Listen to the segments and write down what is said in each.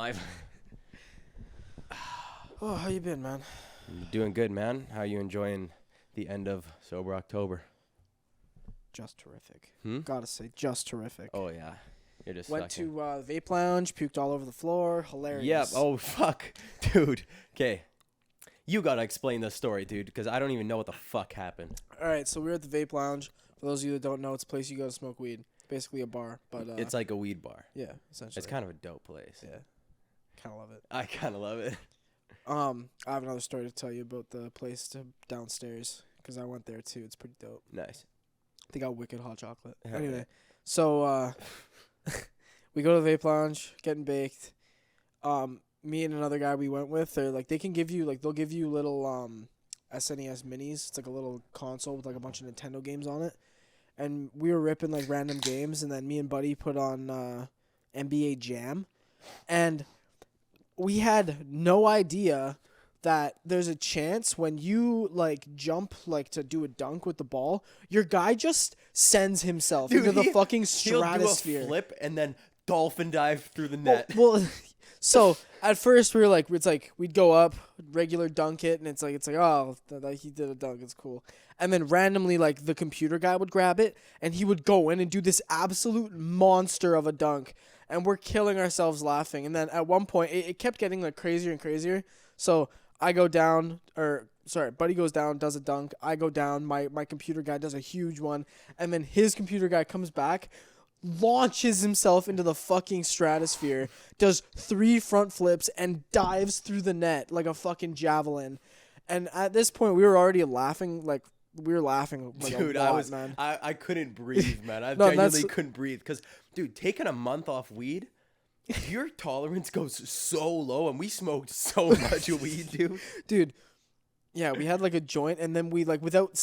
live. Oh, how you been, man? Doing good, man. How you enjoying the end of Sober October? Just terrific. Hmm? Gotta say, just terrific. Oh, yeah. You're just Went sucking. to vape lounge, puked all over the floor. Hilarious. Yep. Oh, fuck. Dude. Okay. You gotta explain this story, dude, because I don't even know what the fuck happened. All right, so we were at the vape lounge. For those of you that don't know, it's a place you go to smoke weed. Basically a bar, but It's like a weed bar. yeah, essentially. It's kind of a dope place. Yeah, kind of love it. I kind of love it. I have another story to tell you about the place downstairs because I went there too. It's pretty dope. Nice. They got wicked hot chocolate. Hell Anyway, yeah. so we go to the vape lounge, getting baked. Me and another guy we went with, they can give you they'll give you little SNES minis. It's like a little console with like a bunch of Nintendo games on it. And we were ripping like random games, and then me and Buddy put on NBA Jam, and we had no idea that there's a chance when you like jump like to do a dunk with the ball, your guy just sends himself into the fucking stratosphere. He'll do a flip and then dolphin dive through the net. Well, so at first we were like, it's like we'd go up, regular dunk it, and it's like oh, he did a dunk, it's cool. And then randomly, like the computer guy would grab it and he would go in and do this absolute monster of a dunk, and we're killing ourselves laughing. And then at one point, it kept getting like crazier and crazier. So I go down, Buddy goes down, does a dunk. I go down. My computer guy does a huge one, and then his computer guy comes back, launches himself into the fucking stratosphere, does 3 front flips, and dives through the net like a fucking javelin. And at this point, we were already laughing like a lot, man. I couldn't breathe, man. I No, genuinely couldn't breathe because, dude, taking a month off weed, your tolerance goes so low, and we smoked so much weed, dude. Dude, yeah, we had like a joint, and then we like without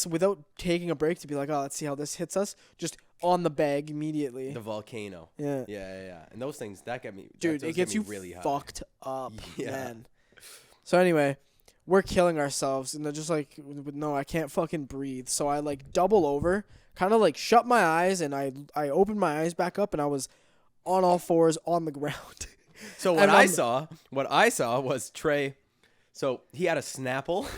taking a break to be like, oh, let's see how this hits us, just on the bag immediately. The volcano. Yeah. Yeah. And those things, that get me. Dude, it gets you really high. fucked up, Yeah. man. So anyway, we're killing ourselves, and they're just like, no, I can't fucking breathe. So I like double over, kind of like shut my eyes, and I opened my eyes back up, and I was on all fours on the ground. So what I saw was Trey. So he had a Snapple,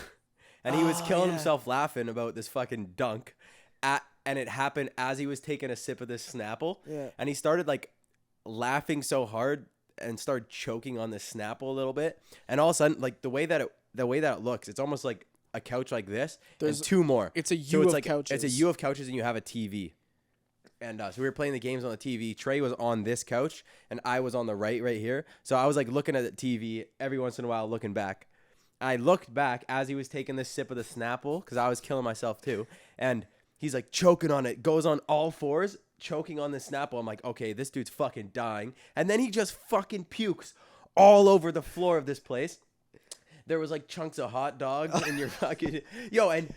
and he was killing himself laughing about this fucking dunk, and it happened as he was taking a sip of this Snapple. Yeah. And he started like laughing so hard and started choking on this Snapple a little bit, and all of a sudden, like the way that it looks, it's almost like a couch like this. There's 2 more. It's a U of couches. It's a U of couches, and you have a TV. And so we were playing the games on the TV. Trey was on this couch, and I was on the right here. So I was like looking at the TV every once in a while, looking back. I looked back as he was taking this sip of the Snapple because I was killing myself too. And he's like choking on it, goes on all fours, choking on the Snapple. I'm like, okay, this dude's fucking dying. And then he just fucking pukes all over the floor of this place. There was like chunks of hot dog in your fucking... Yo, and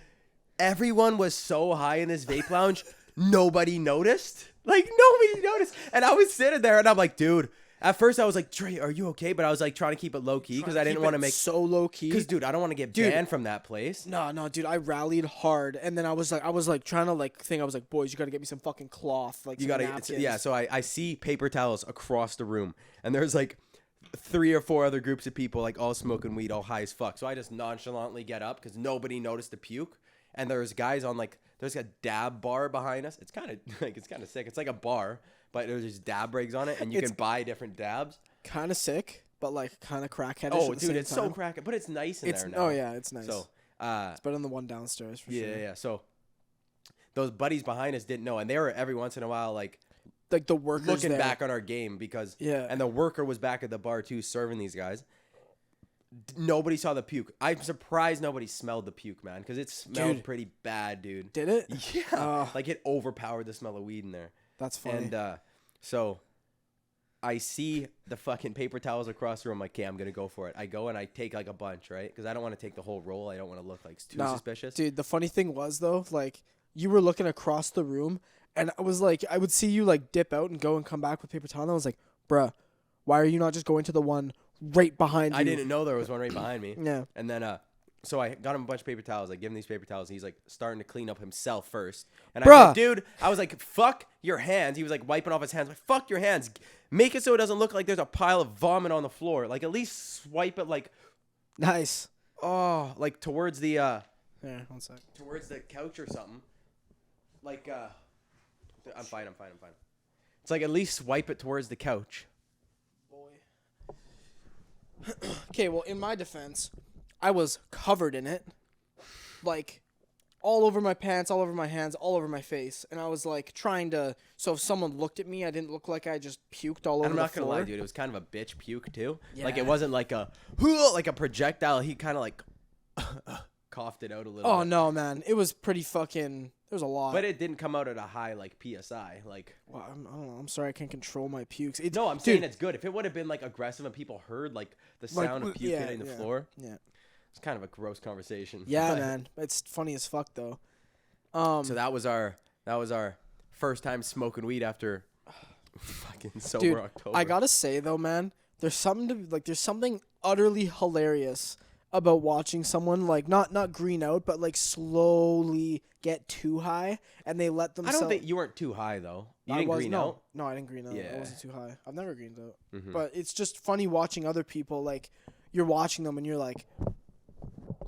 everyone was so high in this vape lounge, nobody noticed. Like, nobody noticed. And I was sitting there, and I'm like, dude... At first, I was like, Trey, are you okay? But I was like trying to keep it low key because I didn't want to make so low key. Because, dude, I don't want to get banned from that place. No, dude, I rallied hard, and then I was like trying to like think. I was like, boys, you gotta get me some fucking cloth, like you some gotta, yeah. So I see paper towels across the room, and there's like 3 or 4 other groups of people, like all smoking weed, all high as fuck. So I just nonchalantly get up because nobody noticed the puke, and there's guys on like there's a dab bar behind us. It's kind of sick. It's like a bar. But there's just dab rigs on it, and you can buy different dabs. Kind of sick, but like kind of crackheadish. Oh, at the dude, same it's time. so crack. But it's nice in there now. Oh yeah, it's nice. So it's better than the one downstairs for sure. Yeah. So those buddies behind us didn't know, and they were every once in a while like the workers looking there. back on our game because and the worker was back at the bar too, serving these guys. Nobody saw the puke. I'm surprised nobody smelled the puke, man, because it smelled pretty bad, dude. Did it? Yeah. Like it overpowered the smell of weed in there. That's funny. And so I see the fucking paper towels across the room. I'm like, okay, I'm going to go for it. I go and I take like a bunch, right? Because I don't want to take the whole roll. I don't want to look like too suspicious. Dude, the funny thing was, though, like, you were looking across the room, and I was like, I would see you, like, dip out and go and come back with paper towel, and I was like, bruh, why are you not just going to the one right behind you? I didn't know there was one right behind me. Yeah. And then So I got him a bunch of paper towels. I give him these paper towels. And he's like starting to clean up himself first. And I Bruh. said, dude, I was like, fuck your hands. He was like wiping off his hands. Like, fuck your hands. Make it so it doesn't look like there's a pile of vomit on the floor. Like, at least swipe it like, Nice. oh, like towards the Here, 1 sec. towards the couch or something. Like, I'm fine. It's like at least swipe it towards the couch. Okay, well, in my defense, I was covered in it. Like, all over my pants, all over my hands, all over my face. And I was, like, trying to... So if someone looked at me, I didn't look like I just puked all over And I'm the not floor. gonna lie, dude. It was kind of a bitch puke, too. Yeah. Like, it wasn't like a projectile. He kind of, like, coughed it out a little Oh, bit. no, man. It was pretty fucking... There was a lot. But it didn't come out at a high, like, PSI. Like... Well, I don't know. I'm sorry I can't control my pukes. No, I'm saying it's good. If it would have been, like, aggressive and people heard, like, the sound of puke hitting the floor. Yeah. It's kind of a gross conversation. Yeah, man. It's funny as fuck, though. So that was our first time smoking weed after fucking sober Dude, October. I gotta say, though, man, there's something utterly hilarious about watching someone, like, not green out, but, like, slowly get too high, and they let I themselves... don't think you weren't too high, though. You didn't green out? No, I didn't green out. Yeah. I wasn't too high. I've never greened out. Mhm. But it's just funny watching other people, like, you're watching them and you're like,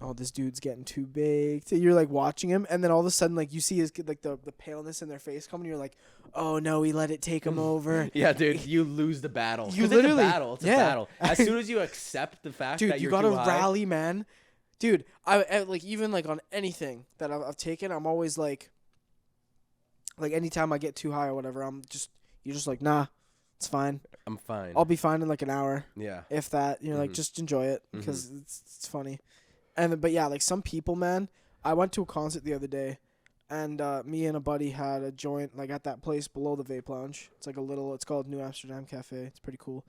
oh, this dude's getting too big. So you're, like, watching him, and then all of a sudden, like, you see his, like, the paleness in their face coming, and you're like, oh, no, he let it take him over. Yeah, dude, you lose the battle. You 'Cause literally- it's a battle. It's yeah. a battle. As soon as you accept the fact Dude, that you you're gotta too high, rally, man. Dude, I like, even, like, on anything that I've taken, I'm always, like, anytime I get too high or whatever, you're just like, nah, it's fine. I'm fine. I'll be fine in, like, an hour. Yeah. If that, you're like, Mhm. just enjoy it because it's funny. But yeah, like, some people, man, I went to a concert the other day, and me and a buddy had a joint, like, at that place below the vape lounge. It's like it's called New Amsterdam Cafe. It's pretty cool.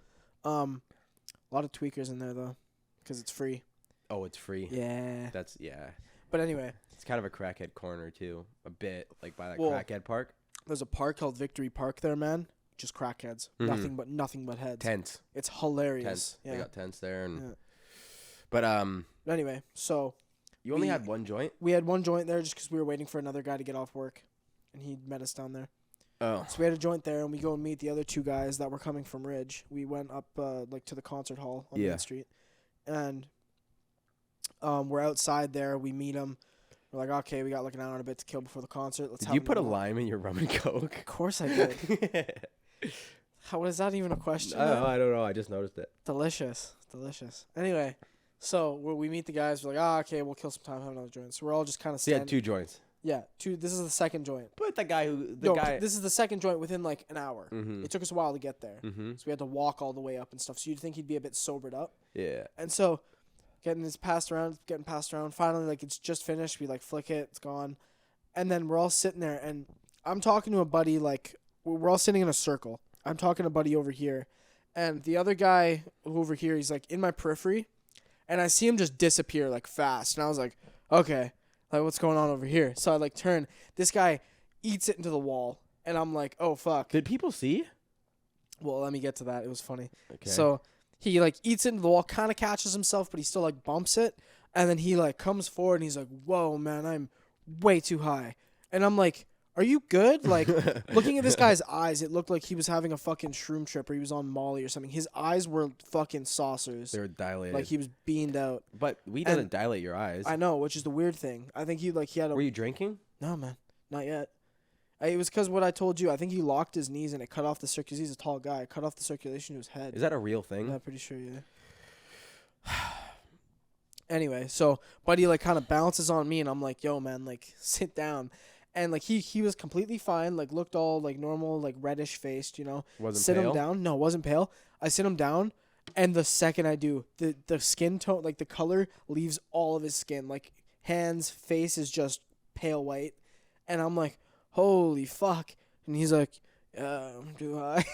A lot of tweakers in there, though, because it's free. Oh, it's free. Yeah. Yeah. But anyway, It's kind of a crackhead corner, too. A bit, like by that Well, crackhead park. there's a park called Victory Park there, man. Just crackheads. Mhm. Nothing but heads. Tents. It's hilarious. Tents. Yeah. They got tents there. And Yeah. But But anyway, so you only we- had one joint? we had one joint there just because we were waiting for another guy to get off work, and he met us down there. Oh. So we had a joint there, and we go and meet the other two guys that were coming from Ridge. We went up like to the concert hall on Yeah. Main Street, and we're outside there. We meet them. We're like, okay, we got like an hour and a bit to kill before the concert. Let's Did have you put a another one." lime in your rum and coke? Of course I did. How is that even a question? I don't know. I just noticed it. Delicious. Anyway, so we meet the guys. We're like, okay, we'll kill some time, have another joint. So we're all just kind of So you standing. had two joints. Yeah, two. This is the second joint. But the guy who This is the second joint within like an hour. Mhm. It took us a while to get there. Mhm. So we had to walk all the way up and stuff. So you'd think he'd be a bit sobered up. Yeah. And so getting passed around. Finally, like, it's just finished. We like flick it. It's gone. And then we're all sitting there, and I'm talking to a buddy. Like, we're all sitting in a circle. I'm talking to a buddy over here, and the other guy over here, he's like in my periphery, and I see him just disappear like fast. And I was like, okay, like, what's going on over here? So I like turn. This guy eats it into the wall, and I'm like, oh fuck. Did people see? Well, let me get to that. It was funny. Okay. So he like eats it into the wall, kind of catches himself, but he still like bumps it, and then he like comes forward and he's like, "Whoa, man, I'm way too high." And I'm like, "Are you good?" Like, looking at this guy's eyes, it looked like he was having a fucking shroom trip or he was on Molly or something. His eyes were fucking saucers. They were dilated. Like he was beamed out. But weed doesn't dilate your eyes. I know, which is the weird thing. I think he had a. Were you drinking? No, man, not yet. It was because what I told you. I think he locked his knees and it cut off the circulation. He's a tall guy. It cut off the circulation to his head. Is that a real thing? Yeah, I'm pretty sure, yeah. Anyway, so buddy like kind of bounces on me, and I'm like, yo, man, like, sit down. And like he was completely fine, like looked all like normal, like reddish faced, you know. Wasn't sit pale? him down. No, wasn't pale. I sit him down, and the second I do, the skin tone, like the color leaves all of his skin. Like hands, face is just pale white. And I'm like, holy fuck. And he's like, do I?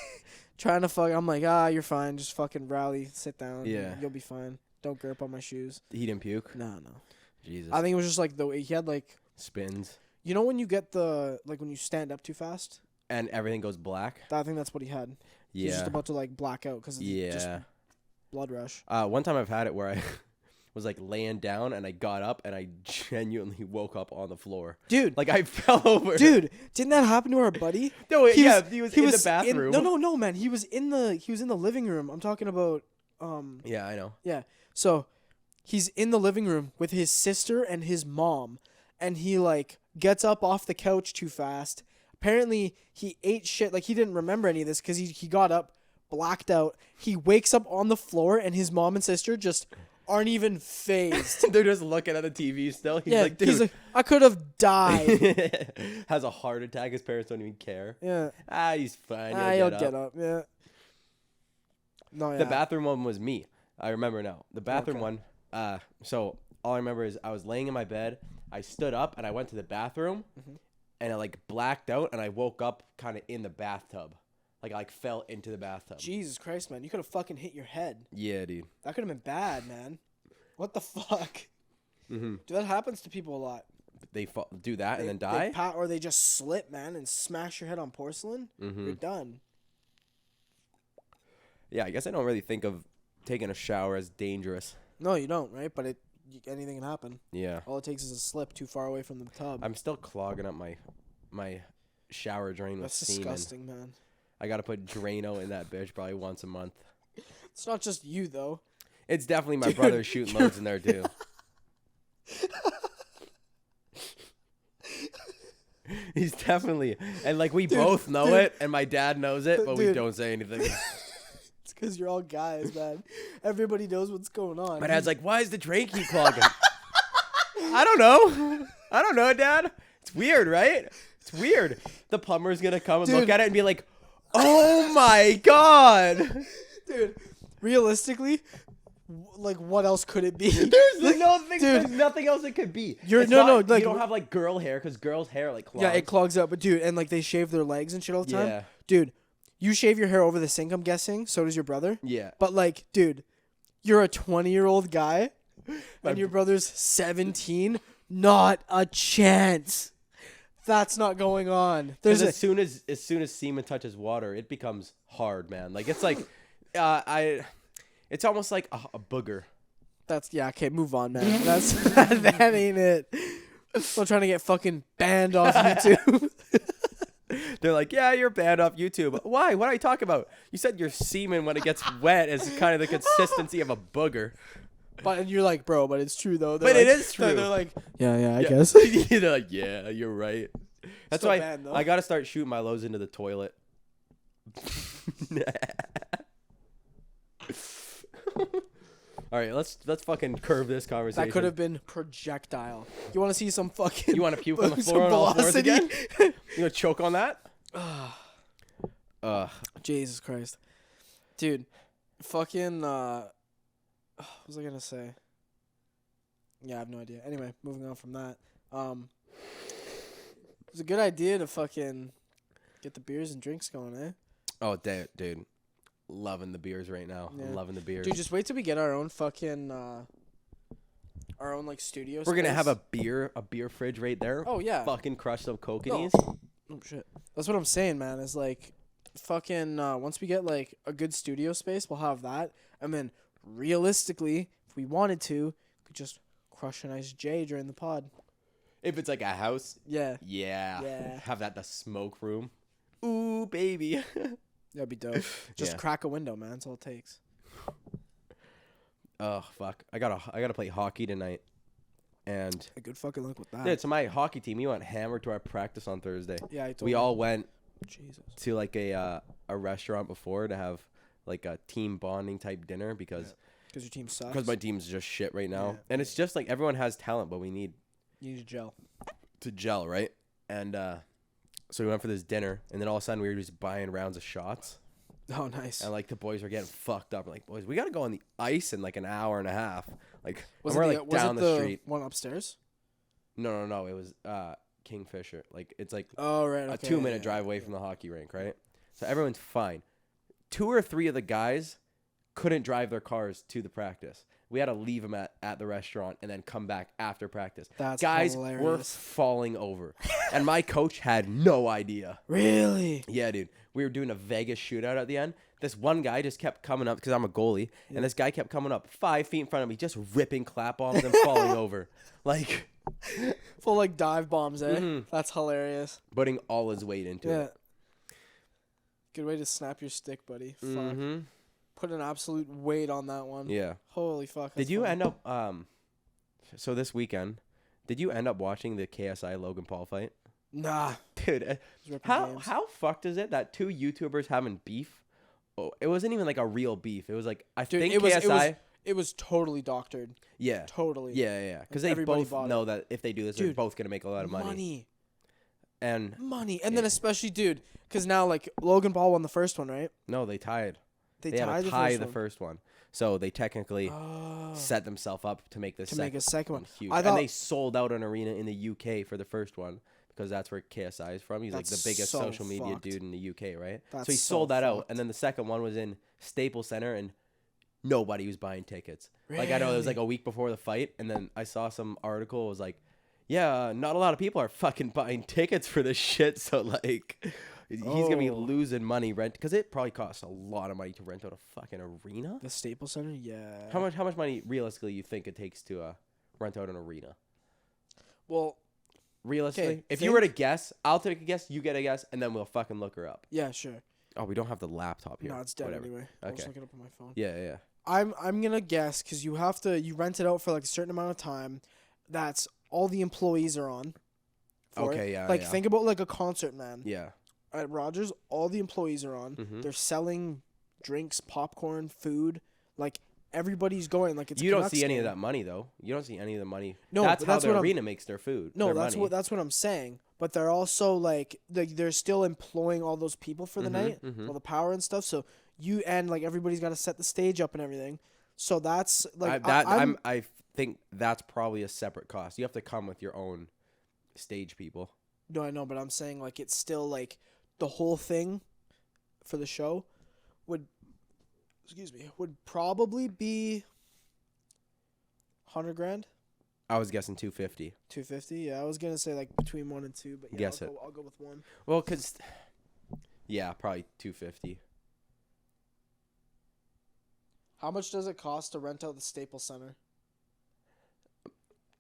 Trying to fuck. I'm like, you're fine. Just fucking rally. Sit down. Yeah. You'll be fine. Don't grip on my shoes. He didn't puke? No. Jesus. I think it was just like he had like, Spins. you know when you get when you stand up too fast? And everything goes black? I think that's what he had. He was Yeah. just about to like black out because just Yeah. blood rush. One time I've had it where I was like laying down, and I got up, and I genuinely woke up on the floor. Dude, Like I fell over. dude, didn't that happen to our buddy? No, he was in the bathroom. No, man. He was in the living room. I'm talking about Yeah, I know. yeah. So he's in the living room with his sister and his mom, and he like gets up off the couch too fast. Apparently he ate shit. Like he didn't remember any of this because he got up, blacked out. He wakes up on the floor, and his mom and sister just aren't even phased. They're just looking at the TV still. He's like, dude. He's like, I could have died. Has a heart attack. His parents don't even care. Yeah. He's fine. He'll get up. Yeah. No, yeah. The bathroom one was me. I remember now. The bathroom one. So all I remember is I was laying in my bed. I stood up and I went to the bathroom, and I like blacked out, and I woke up kind of in the bathtub. Like I fell into the bathtub. Jesus Christ, man! You could have fucking hit your head. Yeah, dude. That could have been bad, man. What the fuck? Dude, that happens to people a lot. They do that and then die? Or they just slip, man, and smash your head on porcelain. You're done. Yeah, I guess I don't really think of taking a shower as dangerous. No, you don't, right? But anything can happen. Yeah. All it takes is a slip too far away from the tub. I'm still clogging up my shower drain with semen. That's disgusting, man. I gotta put Drano in that bitch probably once a month. It's not just you, though. It's definitely my brother shooting loads in there, too. He's definitely... And, like, we both know it, and my dad knows it, but we don't say anything. It's because you're all guys, man. Everybody knows what's going on. My dad's like, why is the drain keep clogging? I don't know, Dad. It's weird, right? It's weird. The plumber's gonna come and look at it and be like, oh my God. Dude, realistically, like, what else could it be? There's nothing else it could be. You don't have like girl hair, because girls' hair like clogs. Yeah, it clogs up. But dude, and like they shave their legs and shit all the time. Yeah. Dude, you shave your hair over the sink, I'm guessing. So does your brother. Yeah. But like, dude, you're a 20-year-old guy, and your brother's 17. Not a chance. That's not going on. There's as soon as semen touches water, it becomes hard, man. Like it's like, it's almost like a booger. Okay, move on, man. That ain't it. I'm trying to get fucking banned off YouTube. They're like, yeah, you're banned off YouTube. Why? What are you talking about? You said your semen when it gets wet is kind of the consistency of a booger. But you're like, bro, but it's true though. But it is true. They're like, yeah, I guess. They're like, yeah, you're right. That's Still why bad, though. I gotta start shooting my loads into the toilet. All right, let's fucking curve this conversation. That could have been projectile. You want to see some fucking? You want to puke on the floor on all floors again? You gonna choke on that? Jesus Christ, dude, fucking. What was I gonna say? Yeah, I have no idea. Anyway, moving on from that. It was a good idea to fucking get the beers and drinks going, eh? Oh, dude. Loving the beers right now. Yeah. I'm loving the beers. Dude, just wait till we get our own fucking our own like studio. We're gonna have a beer fridge right there. Oh yeah. Fucking crush some coconuts. Oh shit. That's what I'm saying, man. Is like fucking once we get like a good studio space, we'll have that. And then realistically, if we wanted to, we could just crush a nice J during the pod. If it's like a house. Yeah. Yeah. Have that the smoke room. Ooh, baby. That'd be dope. Just crack a window, man. That's all it takes. Oh fuck! I gotta play hockey tonight, and a good fucking luck with that. Dude, so my hockey team, we went hammered to our practice on Thursday. Yeah, I told we you. all went to like a restaurant before to have like a team bonding type dinner because your team sucks. Because my team's just shit right now, and it's just like everyone has talent, but you need to gel, right? And so we went for this dinner, and then all of a sudden we were just buying rounds of shots. Oh, nice. And like the boys were getting fucked up. We're like, boys, we gotta go on the ice in like an hour and a half. Like we're like down the street. One upstairs? No. It was Kingfisher. Like it's like a 2-minute drive away from the hockey rink, right? So everyone's fine. 2 or 3 of the guys couldn't drive their cars to the practice. We had to leave him at the restaurant and then come back after practice. That's Guys were hilarious. falling over. And my coach had no idea. Really? Yeah, dude. We were doing a Vegas shootout at the end. This one guy just kept coming up because I'm a goalie. And this guy kept coming up 5 feet in front of me, just ripping clap bombs and falling over. Like, Full like dive bombs, eh? That's hilarious. putting all his weight into Yeah. it. Good way to snap your stick, buddy. Fuck. Put an absolute weight on that one. Yeah. Holy fuck. Did you end up so this weekend, did you end up watching the KSI Logan Paul fight? Nah. Dude, how fucked is it that 2 YouTubers having beef? Oh, it wasn't even like a real beef. It was like think KSI. It was totally doctored. Yeah. Totally. Yeah. Because they Everybody both bought know that if they do this, they're both gonna make a lot of money. And then especially, dude, because now like Logan Paul won the first one, right? no, they tied. They had tied to the tie first the one. first one. So they technically set themselves up to make the make a second one. huge. I And thought- they sold out an arena in the UK for the first one because that's where KSI is from. He's like the That's biggest so social media fucked. dude in the UK, right? That's so he so sold that out. fucked. And then the second one was in Staples Center and nobody was buying tickets. Like I know it was like a week before the fight and then I saw some article it was like, yeah, not a lot of people are fucking buying tickets for this shit. So like he's going to be losing money rent because it probably costs a lot of money to rent out a fucking arena. The Staples Center, yeah. How much money realistically you think it takes to rent out an arena? Well, Realistically, okay, if you were to guess, I'll take a guess, you get a guess, and then we'll fucking look her up. yeah, sure. Oh, we don't have the laptop here. No, it's dead Whatever. anyway. I'll just Okay. look it up on my phone. Yeah. I'm gonna guess because you rent it out for like a certain amount of time. That's all the employees are on. For Okay, it. yeah, Like yeah. think about like a concert, man. Yeah. At Rogers, all the employees are on. Mhm. They're selling drinks, popcorn, food. Like everybody's going. Like it's. You a don't Canucks see any of game. that money though. You don't see any of the money. No, that's but how that's the what arena makes their food. No, their that's money. that's what I'm saying. But they're also like they're still employing all those people for the night, all the power and stuff. So you and like everybody's got to set the stage up and everything. So that's like I think that's probably a separate cost. You have to come with your own stage people. No, I know, but I'm saying like it's still like the whole thing for the show would probably be $100,000, I was guessing 250. $250. Yeah, I was gonna say like between 1 and 2, but yeah, Guess I'll go with 1. Well, cause yeah, probably 250. How much does it cost to rent out the Staples Center?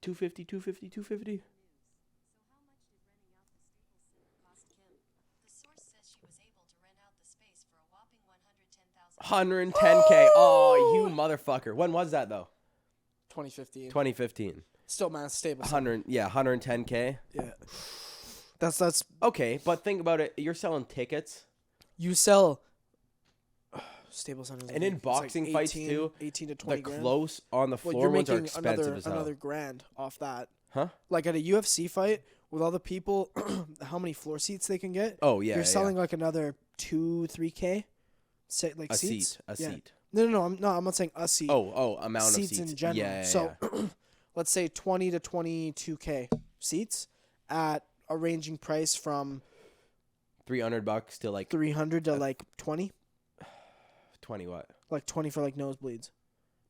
250. So how much did renting out the Staples Center cost Kim? The source says she was able to rent out the space for a whopping $110,000. 110K. Oh, you motherfucker. When was that though? 2015. 2015. Still, man, Staples Center. 110K. Yeah. That's Okay, but think about it. You're selling tickets. you sell Staples Center. And in boxing fights, too, 18 to 20 The grand. close on the Well, floor you're ones are making expensive as hell. another grand off that. Huh? Like at a UFC fight with all the people, how many floor seats they can get? Oh, yeah. You're selling like another 2-3K. Like a seats. seat. A Yeah. seat. No, I'm not saying a seat. Amount of seats seats. in general. Yeah. So let's say 20 to 22K seats at a ranging price from $300 to like 300 to like 20. 20 what? Like 20 for like nosebleeds.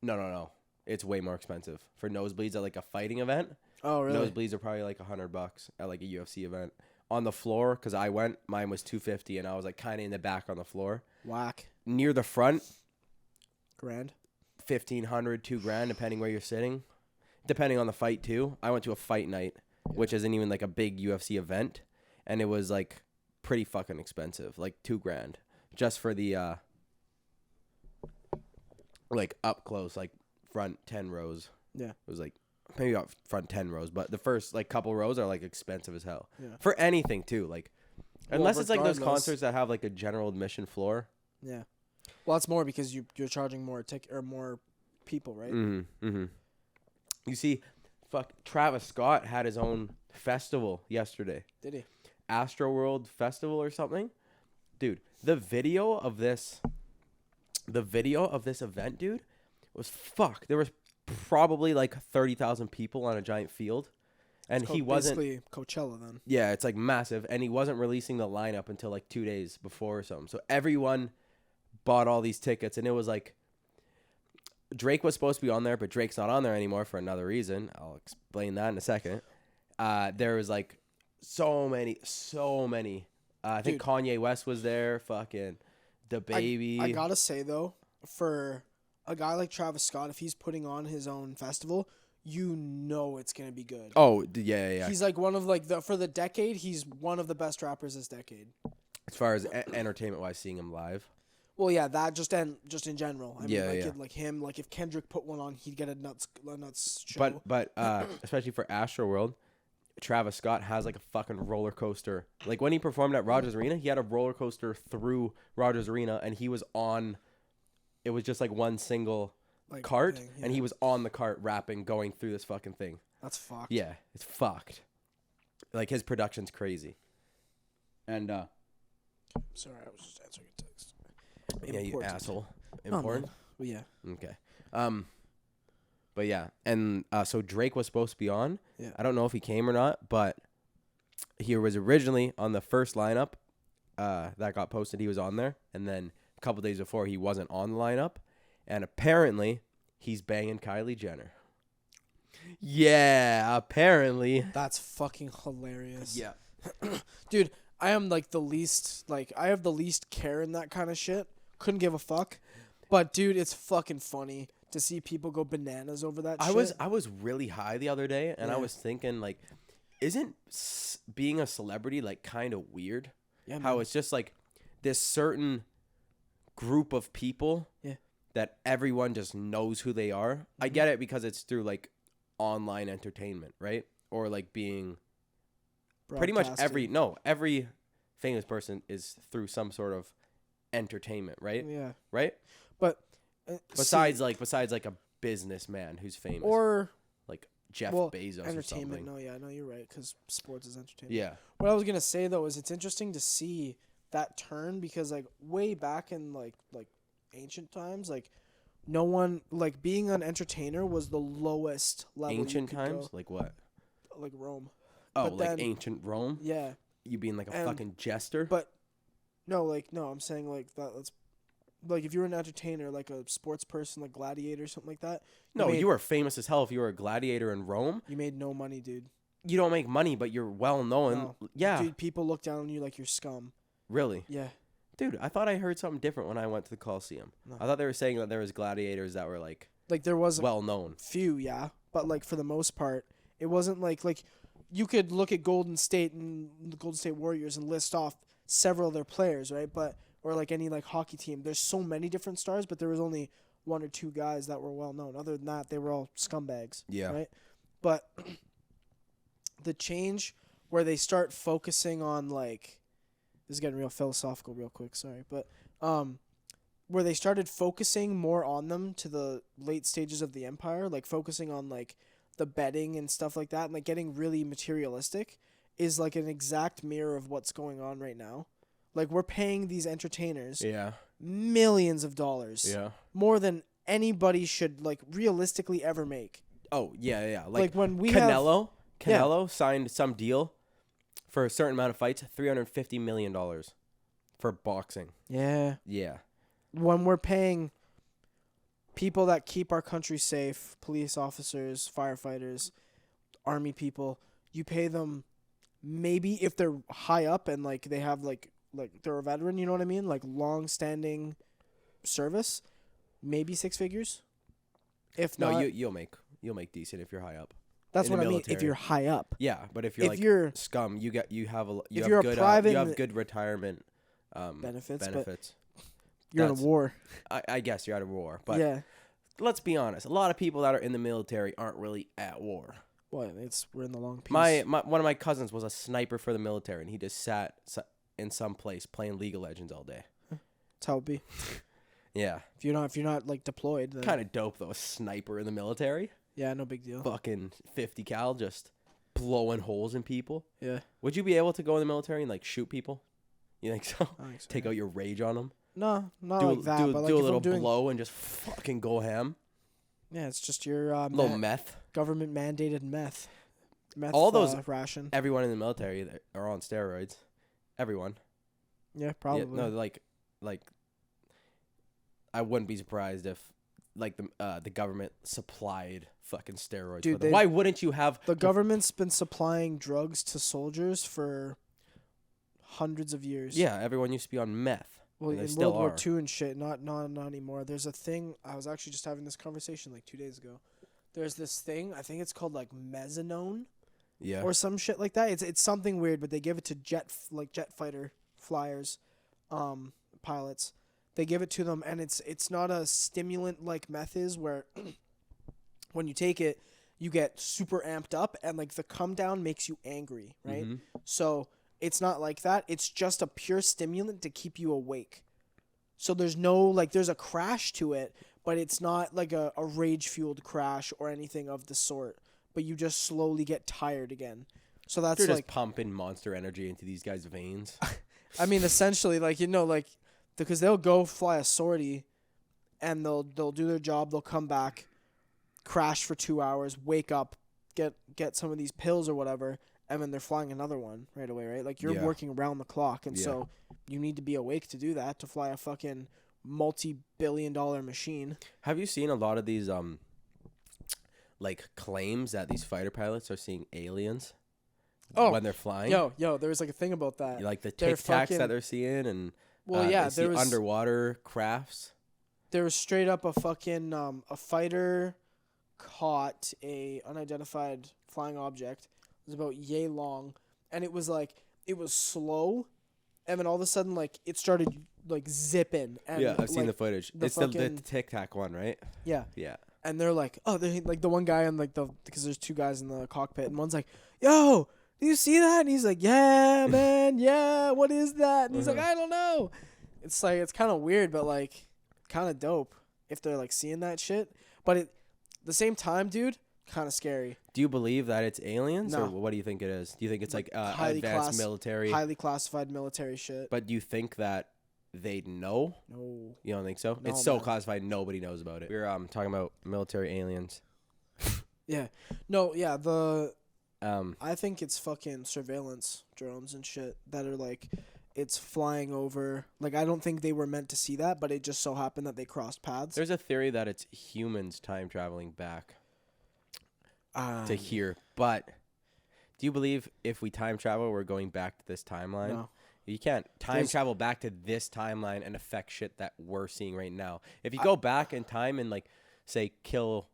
No. It's way more expensive for nosebleeds at like a fighting event. Oh, really? Nosebleeds are probably like $100 at like a UFC event. On the floor, because I went, mine was $250, and I was like kind of in the back on the floor. Whack. Near the front, Grand. $1,500, $2,000, depending where you're sitting. Depending on the fight too. I went to a fight night, which isn't even like a big UFC event, and it was like pretty fucking expensive, like $2,000 just for the like up close, like front 10 rows. Yeah. It was like maybe not front 10 rows, but the first like couple rows are like expensive as hell. Yeah. For anything too, like Well, unless it's like those regardless- concerts that have like a general admission floor. Yeah. Well, that's more because you're charging more or more people, right? Mm-hmm. You see, Travis Scott had his own festival yesterday. Did he? Astro World Festival or something. Dude, the video of this event, dude, was There was probably like 30,000 people on a giant field. And he wasn't basically Coachella then. Yeah, it's like massive, and he wasn't releasing the lineup until like 2 days before or something. So everyone bought all these tickets, and it was like Drake was supposed to be on there, but Drake's not on there anymore for another reason. I'll explain that in a second. There was like so many. I think Dude. Kanye West was there. Fucking the baby. I gotta say though, for a guy like Travis Scott, if he's putting on his own festival, you know it's gonna be good. Oh yeah. He's like one of like for the decade. He's one of the best rappers this decade. As far as entertainment wise, seeing him live. Well, yeah, that just in general. I Yeah, mean, yeah. like him, like if Kendrick put one on, he'd get a nuts show. But especially for Astroworld, Travis Scott has like a fucking roller coaster. Like when he performed at Rogers Arena, he had a roller coaster through Rogers Arena, and he was on. It was just like one single Like, cart, thing, and he was on the cart rapping, going through this fucking thing. That's fucked. Yeah, it's fucked. Like his production's crazy. And Sorry, I was just answering a text. yeah, you Important. asshole. Oh, man. Important. Well, yeah. Okay. But yeah, and so Drake was supposed to be on. Yeah. I don't know if he came or not, but he was originally on the first lineup that got posted. He was on there, and then a couple days before, he wasn't on the lineup, and apparently he's banging Kylie Jenner. Yeah, apparently. That's fucking hilarious. Yeah. Dude, I am like I have the least care in that kind of shit. Couldn't give a fuck. But dude, it's fucking funny to see people go bananas over that shit. I was really high the other day, and I Yeah. was thinking like, isn't being a celebrity like kind of weird? Yeah, How man. it's just like this certain group of people Yeah. that everyone just knows who they are. I get it because it's through like online entertainment, right? Or like being pretty much Broadcasting. every famous person is through some sort of entertainment, right? Yeah. Right? But Besides like a businessman who's famous, or like Jeff well, Bezos or entertainment. something. No, yeah, no, you're right because sports is entertainment. Yeah. What I was gonna say though is it's interesting to see that turn because like way back in like ancient times, like no one like being an entertainer was the lowest level. you Ancient could times? go. Like what? Like Rome. Oh, But like then- ancient Rome? Yeah, You being like a And- fucking jester? but no, I'm saying like that. That's like if you're an entertainer, like a sports person, like gladiator, something like that. No, made, you were famous as hell if you were a gladiator in Rome. You made no money, dude. You don't make money, but you're well known. No. Yeah, Dude, people look down on you like you're scum. really. Yeah. Dude, I thought I heard something different when I went to the Coliseum. No. I thought they were saying that there was gladiators that were like Like there was well known. few, yeah, but like for the most part, it wasn't like you could look at Golden State and the Golden State Warriors and list off several of their players, right? But or like any like hockey team, there's so many different stars, but there was only one or two guys that were well known. Other than that, they were all scumbags. Yeah. Right. But the change where they start focusing on like this is getting real philosophical real quick, sorry, but where they started focusing more on them to the late stages of the empire, like focusing on like the betting and stuff like that and like getting really materialistic is like an exact mirror of what's going on right now. Like we're paying these entertainers Yeah. millions of dollars. Yeah. More than anybody should like realistically ever make. Oh, yeah. Like when we Canelo signed some deal for a certain amount of fights, $350 million for boxing. Yeah. Yeah. When we're paying people that keep our country safe, police officers, firefighters, army people, you pay them maybe if they're high up and like they have like they're a veteran, you know what I mean? Like long standing service, maybe six figures. If No, not, you'll make decent if you're high up. that's in the what I mean. If military. you're high up. Yeah, but if you're If like you're scum, you have If you're a good private you have mi- good retirement benefits, but benefits. you're in a That's- war. I guess you're out of war, but Yeah. let's be honest. A lot of people that are in the military aren't really at war. Well, we're in the long piece. My one of my cousins was a sniper for the military, and he just sat in some place playing League of Legends all day. That's how it be. Yeah, If you're not like deployed, then kind of dope though. A sniper in the military, yeah, no big deal. fucking 50 cal, just blowing holes in people. Yeah. Would you be able to go in the military and like shoot people? You think so? I think so. Take out your rage on them. No, not do like that. do, but like do a if little I'm doing, blow and just fucking go ham. yeah, it's just your Little meth. government mandated meth. All those- ration. Everyone in the military that are on steroids. Everyone. Yeah, Yeah, probably. no, like, I wouldn't be surprised if like the government supplied fucking steroids Dude, for them. Why wouldn't you have The government's been supplying drugs to soldiers for hundreds of years. Yeah, everyone used to be on meth. Well, and they in still World War are. II and shit, not anymore. There's a thing. I was actually just having this conversation like 2 days ago. There's this thing. I think it's called like mezzanone Yeah. or some shit like that. It's something weird, but they give it to jet fighter flyers, pilots. They give it to them, and it's not a stimulant like meth is, where when you take it, you get super amped up, and like the come down makes you angry, right? Mm-hmm. So it's not like that. It's just a pure stimulant to keep you awake. So there's no, like, there's a crash to it, but it's not like a rage-fueled crash or anything of the sort. But you just slowly get tired again. So that's They're like, just pumping Monster Energy into these guys' veins. I mean, essentially, like, like, because they'll go fly a sortie, and they'll do their job, they'll come back, crash for 2 hours, wake up, get some of these pills or whatever, and then they're flying another one right away, right? Like, you're Yeah. working around the clock, and so you need to be awake to do that, to fly a fucking multi-billion-dollar machine. Have you seen a lot of these like claims that these fighter pilots are seeing aliens when they're flying? Yo, there was like a thing about that. Like the they're Tic Tacs fucking- that they're seeing, and Well, yeah, they see there was underwater crafts. there was straight up a fucking a fighter caught a unidentified flying object. It was about yay long, and it was slow, and then all of a sudden like it started like zipping. And Yeah, I've seen the like, footage. the It's the fucking- Tic Tac one, right? yeah, Yeah. and they're like, oh, they like the one guy in like because there's two guys in the cockpit, and one's like, yo, do you see that? And he's like, yeah, man, yeah, what is that? And he's like, I don't know. It's like, it's kind of weird, but like kind of dope if they're like seeing that shit. But at the same time, dude, kind of scary. Do you believe that it's aliens, No. or what do you think it is? Do you think it's like Highly advanced military? Highly classified military shit. But do you think that they'd know? No. You don't think so? No, It's so man. classified, nobody knows about it. We're talking about military aliens. Yeah. No, yeah, Um, I think it's fucking surveillance drones and shit that are like, it's flying over. Like, I don't think they were meant to see that, but it just so happened that they crossed paths. there's a theory that it's humans time traveling back to here. But do you believe if we time travel, we're going back to this timeline? No. You can't time There's- travel back to this timeline and affect shit that we're seeing right now. If you go back in time and, like, say, kill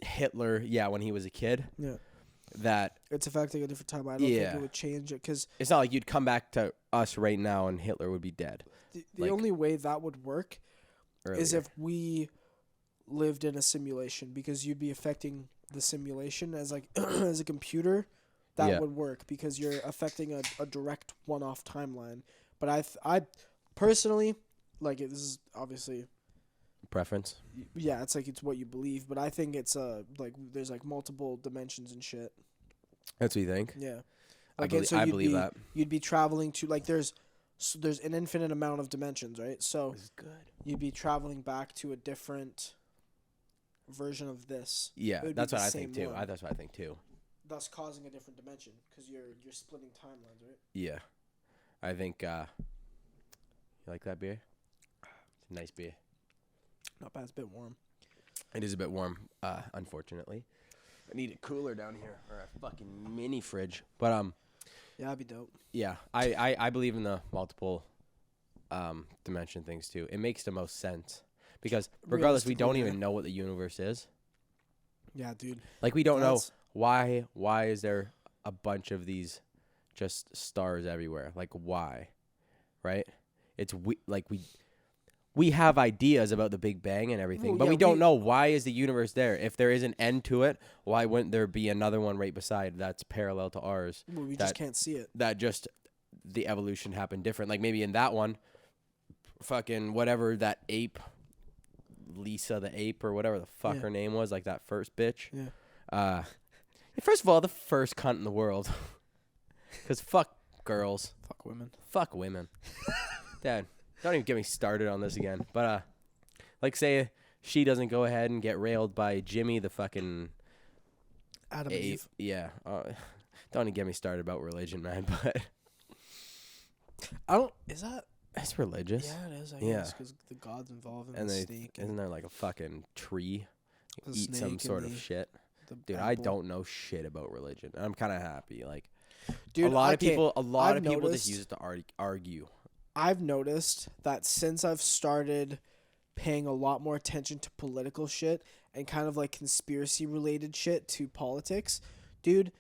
Hitler, yeah, when he was a kid, Yeah. that It's affecting a different time. I don't think Yeah. it would change it because it's not like you'd come back to us right now and Hitler would be dead. the Like- only way that would work is earlier. if we lived in a simulation, because you'd be affecting the simulation as like as a computer. That Yeah. would work because you're affecting a direct one-off timeline. But I personally, like, this is obviously, Preference. yeah, it's like it's what you believe, but I think it's like there's like multiple dimensions and shit. That's what you think? Yeah. I Like, belie- and so I you'd believe be, that. You'd be traveling to, like, there's an infinite amount of dimensions, right? So This is good. you'd be traveling back to a different version of this, Yeah, It would be that's the what I think same too. one. That's what I think too. thus causing a different dimension because you're splitting timelines, right? Yeah, I think. You like that beer? It's a nice beer. Not bad. It's a bit warm. It is a bit warm, unfortunately. I need a cooler down here or a fucking mini fridge. But Yeah, that'd be dope. yeah, I believe in the multiple dimension things too. It makes the most sense because regardless, we don't Realistically, even know what the universe is. Yeah, dude. Like we don't know That's- why is there a bunch of these just stars everywhere? Like why? Right? It's we have ideas about the Big Bang and everything, Well, but yeah, we don't we- know why is the universe there. If there is an end to it, why wouldn't there be another one right beside that's parallel to ours? Well, we that- just can't see it. That just the evolution happened different. Like maybe in that one, fucking whatever that ape, Lisa the ape or whatever the fuck Yeah. her name was, like that first bitch. Yeah. First of all, the first cunt in the world. Because fuck girls. Fuck women. Fuck women. Dad, don't even get me started on this again. But, like, say she doesn't go ahead and get railed by Jimmy, the fucking Adam and ape. Eve. Yeah. Don't even get me started about religion, man. But I don't. Is that It's religious. Yeah, it is. I Yeah. guess because the gods involved in And the they snake isn't there like a fucking tree? the Eat some snake and sort of the- shit. the Dude, I apple. don't know shit about religion. I'm kind of happy. Like Dude, a lot okay, of I've people noticed- just use it to argue. I've noticed that since I've started paying a lot more attention to political shit and kind of like conspiracy related shit to politics, dude,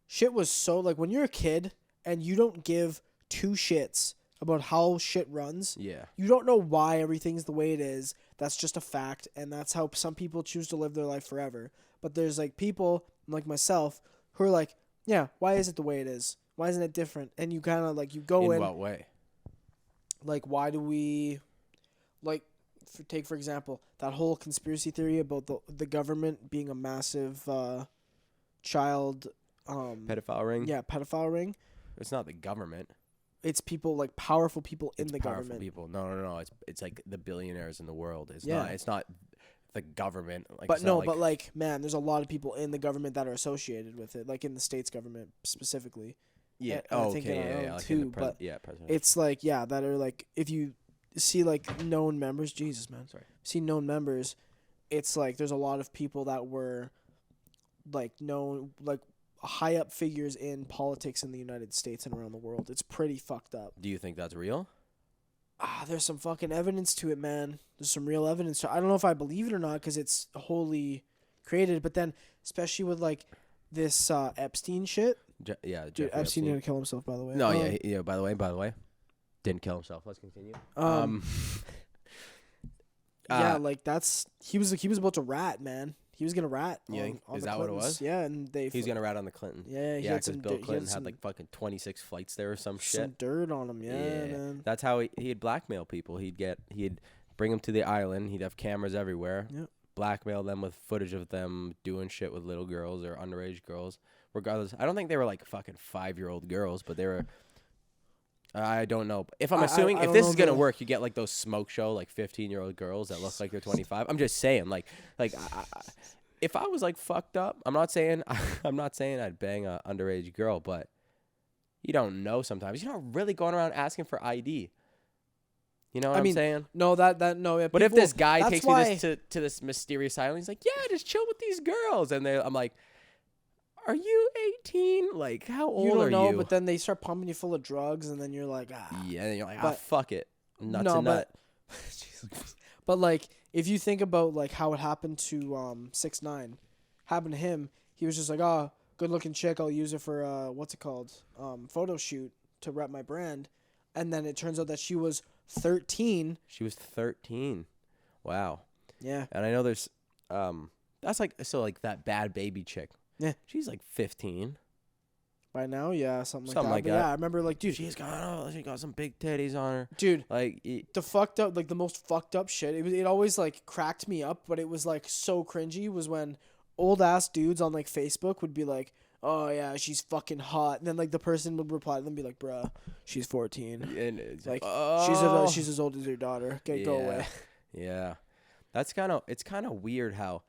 shit was so like when you're a kid and you don't give two shits about how shit runs, Yeah. you don't know why everything's the way it is. That's just a fact, and that's how some people choose to live their life forever. But there's like people like myself who are like, yeah, why is it the way it is? Why isn't it different? And you kind of like you go In in what way? like why do we like take for example that whole conspiracy theory about the government being a massive child Pedophile ring? yeah pedophile ring. It's not the government. It's people like powerful people in It's the powerful government. people. No. It's like the billionaires in the world. It's Yeah. not. It's not the government. Like, But it's no, not but like man, there's a lot of people in the government that are associated with it, like in the states government specifically. yeah. and I Oh, think okay. in our own Yeah. Like too, in the but yeah, president. It's like yeah, that are like if you see like known members, Jesus man, Sorry. see known members, it's like there's a lot of people that were like known like high up figures in politics in the United States and around the world. It's pretty fucked up. Do you think that's real? There's some fucking evidence to it, man. There's some real evidence to I don't know if I believe it or not because it's wholly created, but then especially with like this Epstein shit. Yeah. Dude, Jeffrey Epstein didn't kill himself, by the way. No. Yeah. By the way, didn't kill himself. Let's continue. Yeah, like that's he was about to rat, man. He was gonna rat. You on, think- on is the that what it Clintons. was? Yeah, and they. He's gonna rat on the Clinton. Yeah, he Yeah, had because some. Bill He Clinton had had like fucking 26 flights there or some some shit. dirt on him. Yeah, man. That's how he'd blackmail people. He'd bring them to the island. He'd have cameras everywhere. Yep. Blackmail them with footage of them doing shit with little girls or underage girls. Regardless, I don't think they were like fucking 5-year-old girls, but they were. I don't know. If I'm assuming I if don't this know is gonna the- work, you get like those smoke show like 15-year-old girls that look like they're 25. I'm just saying, like if I was like fucked up, I'm not saying I'd bang a underage girl, but you don't know sometimes. You're not really going around asking for ID. You know what I I'm mean, saying? No, that no. Yeah, But if people- this guy that's takes why, me to this mysterious island, he's like, "Yeah, just chill with these girls," and I'm like, "Are you 18? Like, how old you don't are know, you?" but then they start pumping you full of drugs, and then you're like, Yeah, and you're like, But- fuck it, nuts no, and nut. but like if you think about like how it happened to 6ix9ine, happened to him. He was just like, oh, good looking chick. I'll use it for what's it called, photo shoot to rep my brand, and then it turns out that she was 13. She was 13. Wow. Yeah. And I know there's that's like like that bad baby chick. Yeah. She's like 15. By now, yeah, something Something like like that. But that. yeah, I remember like, dude, She got some big titties on her. dude, Like the fucked up, like the most fucked up shit. It always like cracked me up, but it was like so cringy. Was when old ass dudes on like Facebook would be like, "Oh yeah, she's fucking hot," and then like the person would reply to them, and be like, "Bruh, she's 14. and it's Like oh. she's as old as your daughter. Okay, go away." Yeah. It's kind of weird how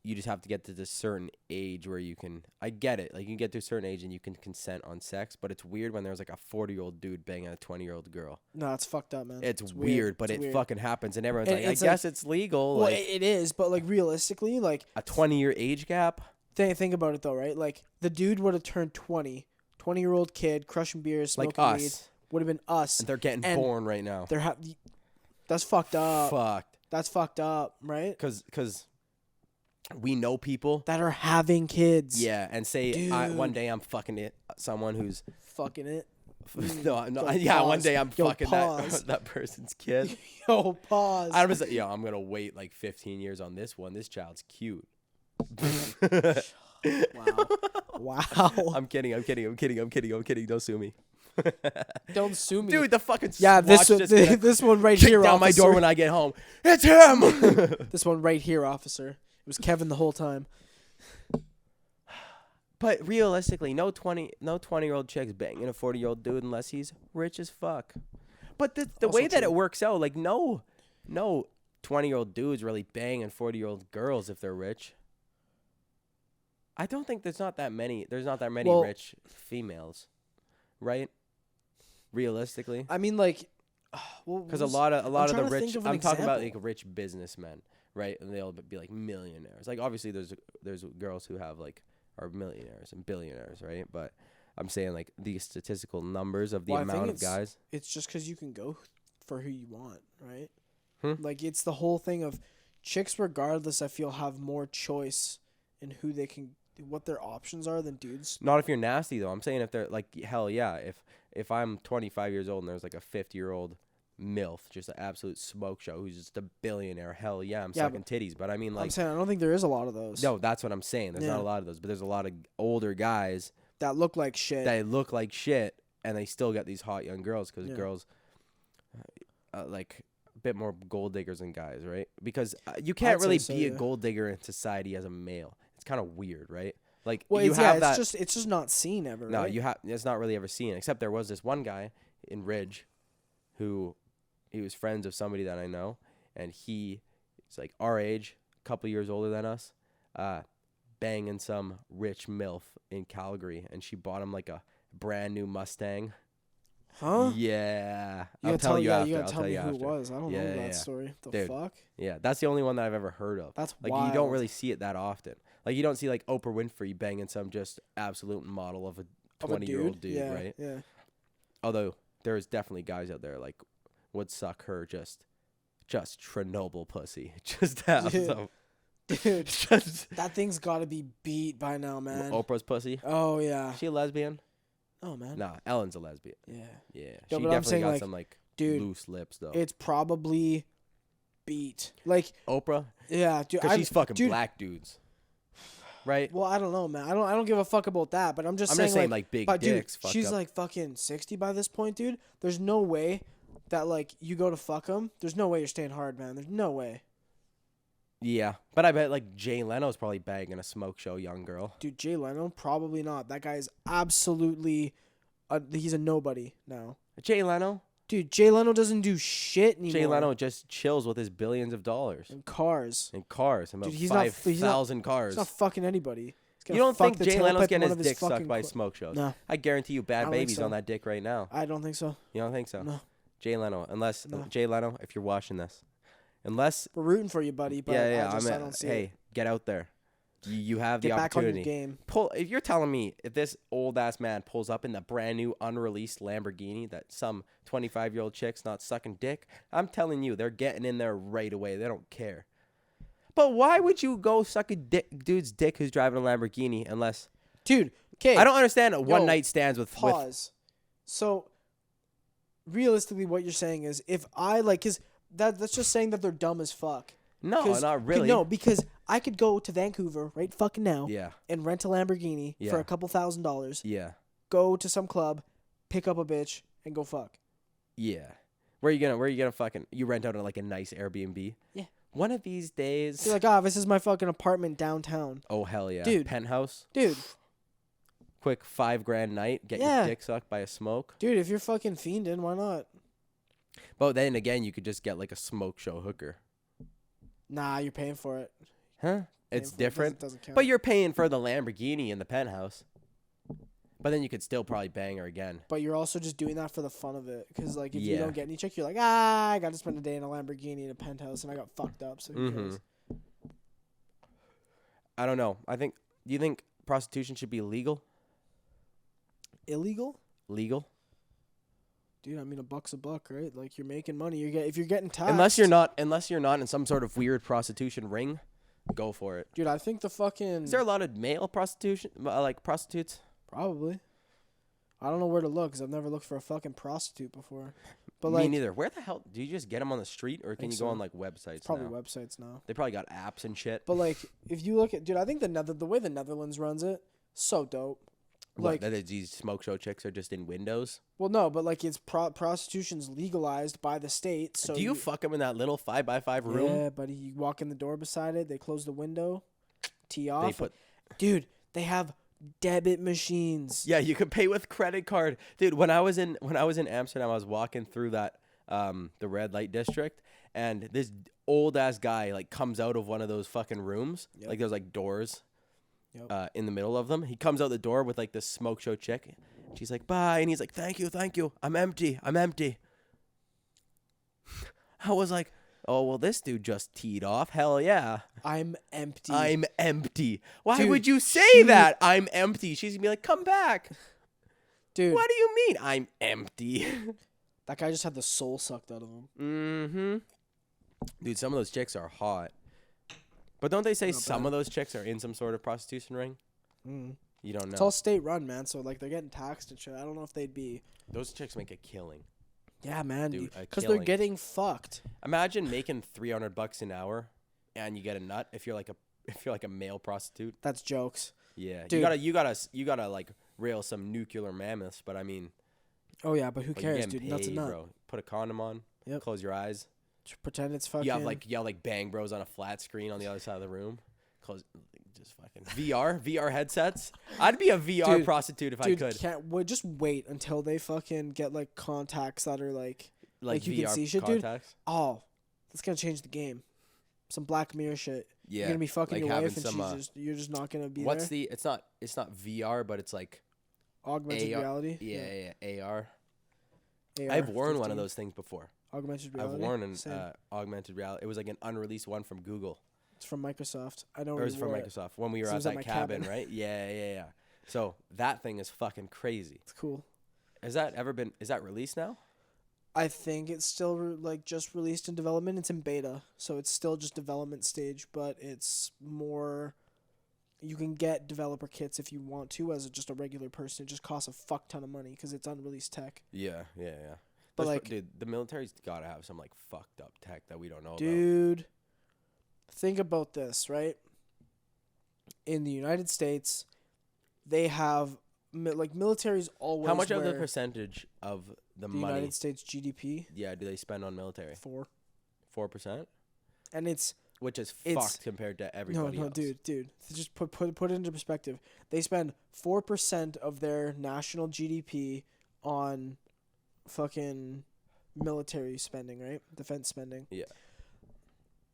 you just have to get to this certain age where you can I get it. Like you can get to a certain age and you can consent on sex, but it's weird when there's like a 40-year-old dude banging a 20-year-old girl. No, it's fucked up, man. It's weird, but It's it weird. fucking happens and everyone's And like, I it's like- guess it's legal. Well, Like it is, but like realistically, like a 20-year age gap. think about it though, right? Like the dude would have turned 20-year-old kid crushing beers, Like smoking weed, us. would have been us. And they're getting And born right now. They're that's fucked up. Fucked. That's fucked up, right? Cause we know people. That are having kids. Yeah, and say Dude. one day I'm fucking someone who's Fucking it. no, Yo, yeah, one pause. day I'm Yo, fucking pause. that person's kid. Yo, pause. I was like, yo, I'm gonna wait like 15 years on this one. This child's cute. Wow. Wow. I'm kidding. Don't sue me, Don't sue me. dude. The fucking Yeah, watch just gonna this one right kick here, down my officer. door when I get home. It's him. This one right here, officer. It was Kevin the whole time. But realistically, no 20-year-old chick's banging a 40-year-old dude unless he's rich as fuck. But the Also way that true. it works out, like no 20-year-old dudes really banging 40-year-old girls if they're rich. I don't think there's not that many Well- rich females, right? Realistically, I mean, like, Well, Because a lot of the trying to rich, think of an I'm talking about like example. rich businessmen, right? And they'll be like millionaires. Like obviously there's girls who have like are millionaires and billionaires, right? But I'm saying like the statistical numbers of the Well, I think amount of guys. It's just because you can go for who you want, right? Hmm? Like it's the whole thing of chicks, regardless. I feel have more choice in who they can, what their options are than dudes. Not if you're nasty though. I'm saying if they're like hell yeah. If I'm 25 years old and there's like a 50-year-old MILF, just an absolute smoke show who's just a billionaire, hell yeah, I'm Yeah, sucking titties. But I mean I'm like saying I don't think there is a lot of those. no, that's what I'm saying. There's not Yeah. a lot of those, but there's a lot of older guys That look like shit. that look like shit and they still get these hot young girls because Yeah. girls like a bit more gold diggers than guys, right? Because you can't I'd say really so, be a yeah. gold digger in society as a male. It's kind of weird, right? Like Well, you it's, have yeah, that. it's just not seen ever. No, right? you have. It's not really ever seen. Except there was this one guy in Ridge, who, he was friends of somebody that I know, and he's like our age, a couple years older than us, banging some rich MILF in Calgary, and she bought him like a brand new Mustang. Huh? Yeah, You I'll gotta tell you after. You gotta I'll tell tell me you who it after. was. I don't Yeah, know yeah, that yeah. story. The Dude. fuck? Yeah, that's the only one that I've ever heard of. That's like wild. you don't really see it that often. Like you don't see like Oprah Winfrey banging some just absolute model of a Of a 20-year-old dude, yeah, right? Yeah. Although there's definitely guys out there like would suck her just Chernobyl pussy, just to have Dude. some, Dude, just that thing's got to be beat by now, man. Oprah's pussy. Oh yeah. She a lesbian? Oh man. Nah, Ellen's a lesbian. Yeah. Yeah, No, she but I'm definitely saying, got like, some like dude, loose lips though. It's probably beat. Like, Oprah, yeah, dude. because she's fucking dude, black dudes, right? Well, I don't know, man. I don't give a fuck about that. But I'm just saying, like big but dicks. dude, fucked she's up. like fucking 60 by this point, dude. There's no way that like you go to fuck him. There's no way you're staying hard, man. There's no way, Yeah, but I bet like Jay Leno's probably bagging a smoke show young girl. dude. Jay Leno, probably not. That guy is absolutely, he's a nobody now. Jay Leno? Dude, Jay Leno doesn't do shit anymore. Jay Leno just chills with his billions of dollars and cars. in cars, about Dude, he's not- 5,000 cars. He's not fucking anybody. He's gonna You don't fuck think the Jay Leno's tailpipe of getting one his of dick fucking sucked by smoke shows? No, I guarantee you, I Bad don't think Baby's so. on that dick right now. I don't think so. You don't think so? No. Jay Leno, unless No. Jay Leno, if you're watching this, unless We're rooting for you, buddy. But yeah, I don't see hey, it. get out there. You have the Get back on your opportunity. game. Pull. If you're telling me if this old ass man pulls up in the brand new unreleased Lamborghini that some 25-year-old chick's not sucking dick, I'm telling you they're getting in there right away. They don't care. But why would you go suck a dude's dick who's driving a Lamborghini unless? Dude, okay. I don't understand one night stands with. Pause. So, realistically, what you're saying is if I like, cause that's just saying that they're dumb as fuck. No, 'Cause- not really. No, because I could go to Vancouver right fucking now Yeah. and rent a Lamborghini for Yeah. a couple $1,000s. Yeah. Go to some club, pick up a bitch, and go fuck. Yeah. Where you gonna fucking you rent out like a nice Airbnb? Yeah. One of these days. You're like, this is my fucking apartment downtown. Oh hell yeah. Dude. Penthouse. Dude, Quick $5,000 night. Get Yeah. your dick sucked by a smoke. if you're fucking fiending, why not? But then again, you could just get like a smoke show hooker. Nah, you're paying for it. Huh? It's Paying for it different. Doesn't count. But you're paying for the Lamborghini in the penthouse. But then you could still probably bang her again. But you're also just doing that for the fun of it. Because, like, if you Yeah. don't get any chick, you're like, I got to spend a day in a Lamborghini in a penthouse and I got fucked up. So who cares? I don't know. Do you think prostitution should be legal? Illegal? Legal? Dude, I mean, a buck's a buck, right? Like, you're making money. If you're getting taxed. Unless you're not in some sort of weird prostitution ring, go for it. Dude, I think the fucking. Is there a lot of male prostitution, like prostitutes? Probably. I don't know where to look because I've never looked for a fucking prostitute before. But, Me like, neither. Where the hell do you just get them on the street, or can Think you so. go on like websites? probably now? websites now. They probably got apps and shit. But, like, if you look at. Dude, I think the way the Netherlands runs it, so dope. Like Like, these smoke show chicks are just in windows. well, no, but, like, it's prostitution's legalized by the state. So Do you fuck them in that little 5x5 room? Yeah, buddy. You walk in the door beside it. They close the window. Tee off. They put. Dude, they have debit machines. Yeah, you could pay with credit card, dude. When I was in Amsterdam, I was walking through that the red light district, and this old ass guy like comes out of one of those fucking rooms. Yep. Like there's like doors. Yep. In the middle of them. He comes out the door with like this smoke show chick. She's like, bye. And he's like, thank you. I'm empty. I was like, oh, well, this dude just teed off. Hell yeah. I'm empty. I'm empty. Why Dude, would you say she- that? I'm empty. She's going to be like, come back. Dude, What do you mean I'm empty? that guy just had the soul sucked out of him. Mm-hmm. Dude, some of those chicks are hot. But don't they say Not some bad. of those chicks are in some sort of prostitution ring? Mm. You don't It's know. all state run, man. So like they're getting taxed and shit. I don't know if they'd be. Those chicks make a killing. Yeah, man. Dude, a Because they're killing. getting fucked. Imagine making $300 an hour and you get a nut if you're like a male prostitute. That's jokes. Yeah. Dude. You gotta like rail some nuclear mammoths, but I mean, Oh yeah, but who like, you're cares, getting dude? Nuts a paid, nut. bro. Put a condom on. Yep. Close your eyes. Pretend it's fucking. You have like Bang Bros on a flat screen on the other side of the room. Close, just fucking VR headsets. I'd be a VR Dude, prostitute if dude, I could. can't wait. Just wait until they fucking get like contacts that are like you VR can see shit, contacts. dude. Oh, that's gonna change the game. Some Black Mirror shit. Yeah, You're gonna be fucking like your having wife, and some, you're just not gonna be What's there. it's not VR, but it's like Augmented AR, reality. yeah, AR. AR, I've worn one 15. of those things before. Augmented I've reality. worn an Same. augmented reality. It was like an unreleased one from Google. It's from Microsoft. I know. Or it was from Microsoft when we were So it at was at that my cabin, cabin. right? Yeah. So that thing is fucking crazy. It's cool. Is that released now? I think it's still like just released in development. It's in beta, so it's still just development stage, but it's more. You can get developer kits if you want to as just a regular person. It just costs a fuck ton of money because it's unreleased tech. Yeah. But, Those- like- dude, the military's gotta have some like fucked up tech that we don't know about. Dude, think about this, right? In the United States, they have like military's always How much of the where percentage of the the money? United States GDP Yeah, do they spend on military? 4%, 4%, and it's which is It's- fucked compared to everybody no, else. dude. Just put it into perspective. They spend 4% of their national GDP on fucking military spending, right? Defense spending. Yeah.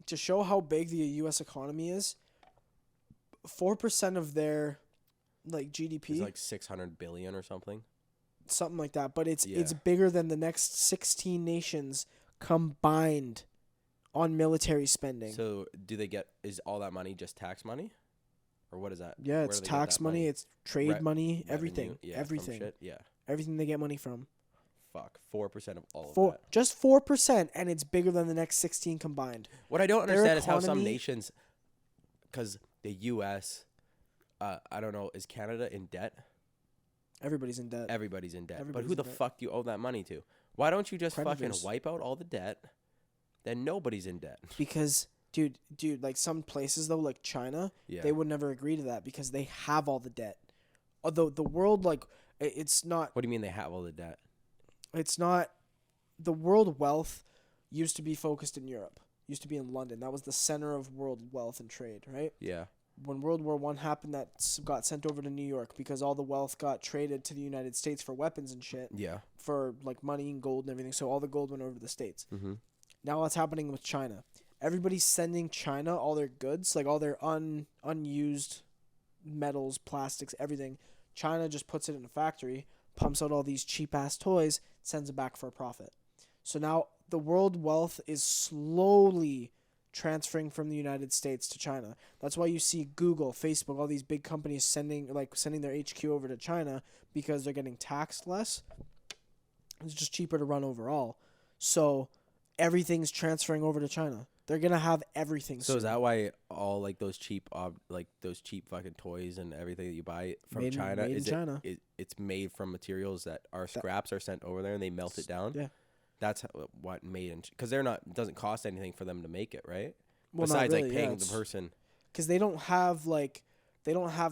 To show how big the U.S. economy is, 4% of their like GDP, It's like 600 billion or something. something like that. But it's Yeah. bigger than the next 16 nations combined on military spending. So is all that money just tax money, or what is that? Yeah, Where it's do they get tax that money, it's trade Re- money, everything, Revenue? Yeah, from everything, shit? Yeah. everything they get money from. Fuck, 4% of all of Four, that. just 4%, and it's bigger than the next 16 combined. What I don't Their understand is how some economy- nations, because the U.S., I don't know, is Canada in debt? Everybody's in debt. Everybody's in debt. Everybody's but who in the debt. fuck do you owe that money to? Why don't you just Creditors. fucking wipe out all the debt? Then nobody's in debt. Because, dude, like some places though, like China, Yeah. they would never agree to that because they have all the debt. Although the world, like, it's not, What do you mean they have all the debt? the world wealth used to be focused in Europe, used to be in London. That was the center of world wealth and trade, right? Yeah. When World War I happened, that got sent over to New York because all the wealth got traded to the United States for weapons and shit, Yeah. for like money and gold and everything. So all the gold went over to the States. Mm-hmm. Now what's happening with China? Everybody's sending China all their goods, like all their unused metals, plastics, everything. China just puts it in a factory, pumps out all these cheap ass toys, sends it back for a profit. So now the world wealth is slowly transferring from the United States to China. That's why you see Google, Facebook, all these big companies sending their HQ over to China because they're getting taxed less. It's just cheaper to run overall. So everything's transferring over to China. They're gonna have everything. So soon. is that why all like those cheap fucking toys and everything that you buy from Made in- China made in is China. it's made from materials that are scraps are sent over there and they melt it down? Yeah. That's what made in because they're not it doesn't cost anything for them to make it, right? Well, Besides not like really, paying the person. because they don't have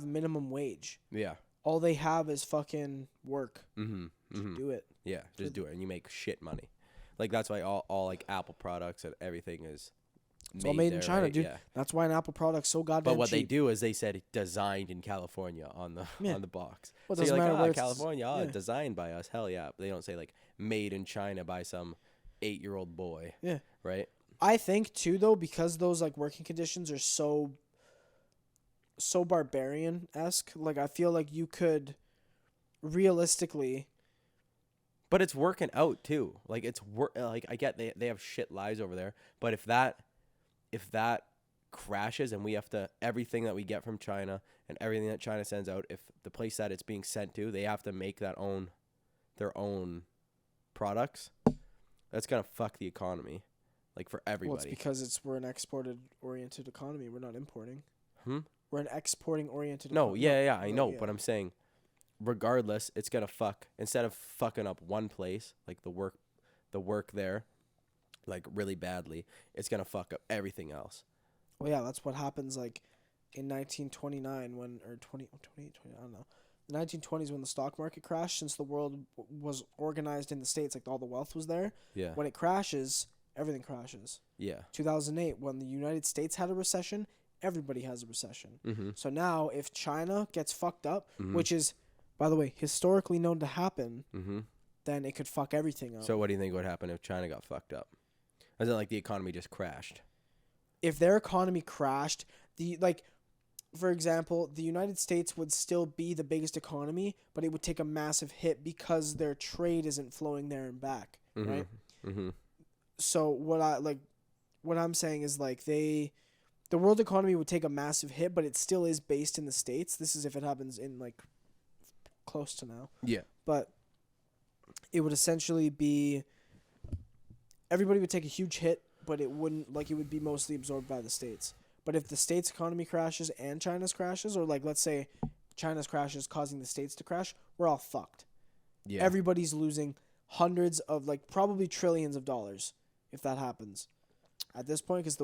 minimum wage. Yeah. All they have is fucking work. Mm-hmm. Mm-hmm. Do it. Yeah, just do it and you make shit money. Like that's why all like Apple products and everything is It's all made in there, China, right? dude. Yeah. That's why an Apple product's so goddamn But what they cheap. do is they said designed in California on the Yeah. on the box. Well, it so you're doesn't like, matter where it's- California, yeah. designed by us. Hell yeah. But they don't say like made in China by some 8-year-old boy. Yeah. Right? I think too though, because those like working conditions are so barbarian esque. Like I feel like you could realistically But it's working out too. Like like I get they have shit lives over there, but if that crashes and we have to everything that we get from China and everything that China sends out, if the place that it's being sent to, they have to make their own products, that's gonna fuck the economy, like for everybody. Well, it's because we're an exported oriented economy. We're not importing. We're an exporting oriented. No, yeah, I know, but I'm saying, regardless, it's gonna fuck. Instead of fucking up one place, like the work there, like really badly, it's gonna fuck up everything else. Well, yeah, that's what happens. Like in 1929, or 28, I don't know. The 1920s when the stock market crashed, since the world was organized in the States, like all the wealth was there. Yeah. When it crashes, everything crashes. Yeah. 2008, when the United States had a recession, everybody has a recession. Mm-hmm. So now, if China gets fucked up, which is, by the way, historically known to happen, then it could fuck everything up. So what do you think would happen if China got fucked up? As in, like, the economy just crashed? If their economy crashed, for example, the United States would still be the biggest economy, but it would take a massive hit because their trade isn't flowing there and back, right? Mm-hmm. So what I'm saying is like the world economy would take a massive hit, but it still is based in the States. This is if it happens in like close to now. Yeah. But it would essentially be everybody would take a huge hit, but it wouldn't it would be mostly absorbed by the States. But if the States economy crashes and China's crashes, or like let's say China's crashes causing the States to crash, we're all fucked. Yeah. Everybody's losing hundreds of probably trillions of dollars if that happens at this point, because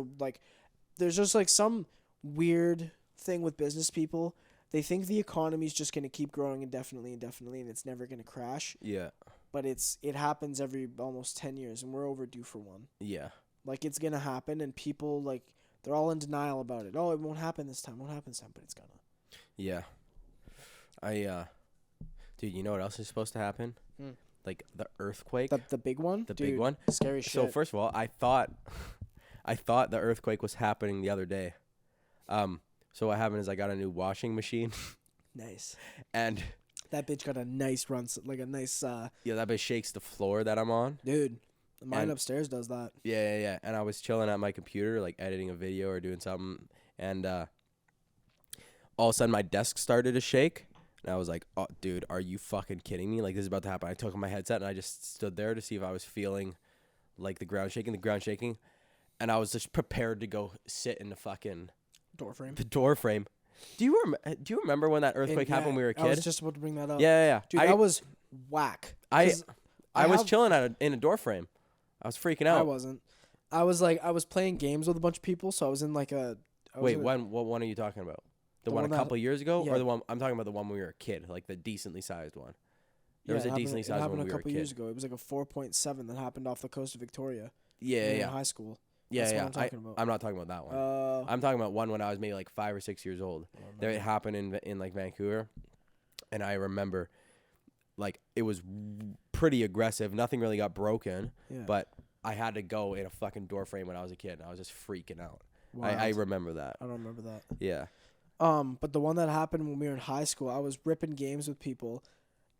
there's just some weird thing with business people. They think the economy's just going to keep growing indefinitely, and it's never going to crash. Yeah. But it happens every almost 10 years, and we're overdue for one. Yeah. It's going to happen, and people, they're all in denial about it. Oh, it won't happen this time, but it's going to. Yeah. Dude, you know what else is supposed to happen? Like the earthquake. The big one? The big one? Scary shit. So, first of all, I thought the earthquake was happening the other day. So what happened is I got a new washing machine. Nice. And that bitch got a nice run, a nice... yeah, that bitch shakes the floor that I'm on. Dude, mine upstairs does that. Yeah. And I was chilling at my computer, editing a video or doing something, and all of a sudden my desk started to shake. And I was like, oh, dude, are you fucking kidding me? This is about to happen. I took my headset and I just stood there to see if I was feeling the ground shaking. And I was just prepared to go sit in the fucking... door frame. Do you remember when that earthquake happened when we were a kid? I was just about to bring that up. Yeah. Dude, that was whack. I was chilling in a door frame. I was freaking out. I wasn't. I was playing games with a bunch of people, so I was in a... Wait, what one are you talking about? The one a couple years ago? Yeah. Or the one... I'm talking about the one when we were a kid, the decently sized one. There was a decently sized one when we were a kid. It happened a couple years ago. It was a 4.7 that happened off the coast of Victoria. Yeah. In high school. Yeah. That's what I'm talking about. I'm not talking about that one. I'm talking about one when I was maybe 5 or 6 years old. There it happened in Vancouver, and I remember it was pretty aggressive. Nothing really got broken, but I had to go in a fucking door frame when I was a kid, and I was just freaking out. I remember that. I don't remember that. Yeah. But the one that happened when we were in high school, I was ripping games with people,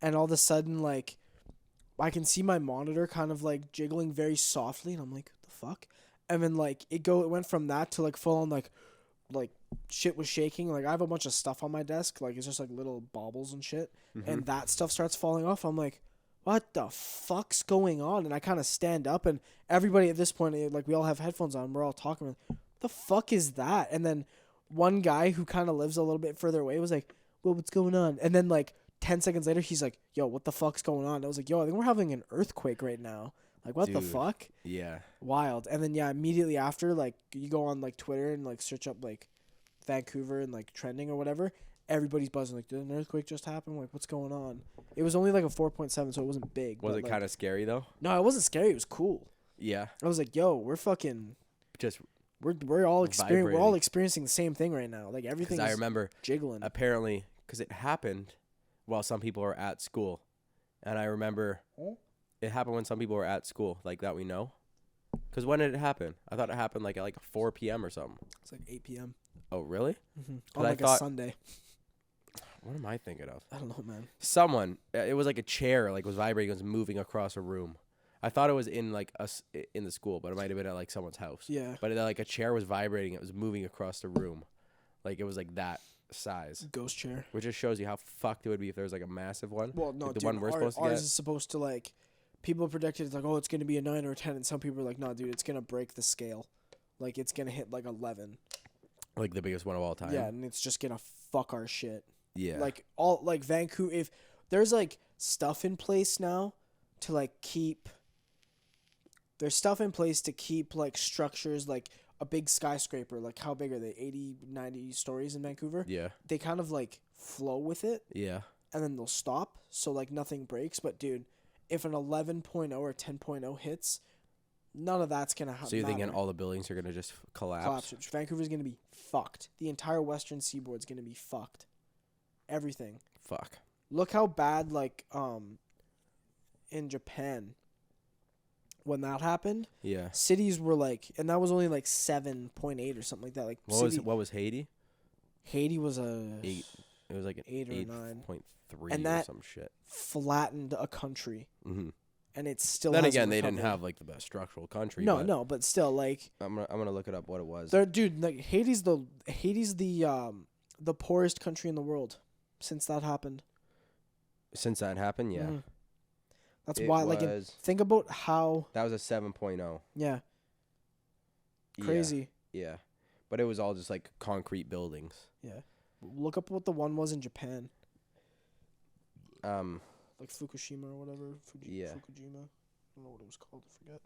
and all of a sudden I can see my monitor kind of jiggling very softly, and I'm like, what the fuck? And then it went from that to full on shit was shaking. I have a bunch of stuff on my desk, it's just little baubles and shit, and that stuff starts falling off. I'm like, what the fuck's going on? And I kind of stand up, and everybody at this point, we all have headphones on, we're all talking. What the fuck is that? And then one guy who kind of lives a little bit further away was like, well, what's going on? And then 10 seconds later, he's like, yo, what the fuck's going on? And I was like, yo, I think we're having an earthquake right now. What the fuck? Yeah. Wild. And then, immediately after, you go on, Twitter and, search up, Vancouver and, trending or whatever. Everybody's buzzing, did an earthquake just happen? What's going on? It was only, a 4.7, so it wasn't big. Was it kind of scary, though? No, it wasn't scary. It was cool. Yeah. I was like, yo, we're fucking... Just... We're all experiencing the same thing right now. Everything is I remember jiggling. Apparently, because it happened while some people were at school. And I remember... It happened when some people were at school, that we know. Because when did it happen? I thought it happened at 4 p.m. or something. It's 8 p.m. Oh, really? On a Sunday. What am I thinking of? I don't know, man. Someone. It was like a chair, like was vibrating, it was moving across a room. I thought it was in like in the school, but it might have been at like someone's house. Yeah. But like a chair was vibrating, it was moving across the room, like it was like that size. Ghost chair. Which just shows you how fucked it would be if there was like a massive one. Well, no, like the dude, one we're supposed to ours get. is supposed to like. People predicted it's like, oh, it's gonna be a 9 or a 10, and some people are like, no, dude, it's gonna break the scale. Like it's gonna hit like 11. Like the biggest one of all time. Yeah, and it's just gonna fuck our shit. Yeah. Like all like Vancouver, if there's like stuff in place now to like keep. There's stuff in place to keep like structures like a big skyscraper. Like how big are they? 80, 90 stories in Vancouver. Yeah. They kind of like flow with it. Yeah. And then they'll stop, so like nothing breaks. But dude, if an 11.0 or 10.0 hits, none of that's gonna happen. So you're thinking all the buildings are gonna just collapse? Vancouver's gonna be fucked. The entire western seaboard's gonna be fucked. Everything. Fuck. Look how bad like in Japan when that happened. Yeah. Cities were like, and that was only like 7.8 or something like that. Like What was Haiti? Haiti was a 8. It was like an 8 or 9. 8.3 And or that some shit. flattened a country. Mm-hmm. And it still. Then hasn't again, they recovered. didn't have like the best structural country. No, but still, like. I'm gonna look it up what it was. Dude, like Haiti's the poorest country in the world since that happened. Since that happened, yeah. Mhm. That's It why, like, was- think about how. That was a 7.0. Yeah. Yeah, Crazy. Yeah. But it was all just like concrete buildings. Yeah. Look up what the one was in Japan. Like Fukushima or whatever. Yeah. Fukujima. I don't know what it was called. I forget.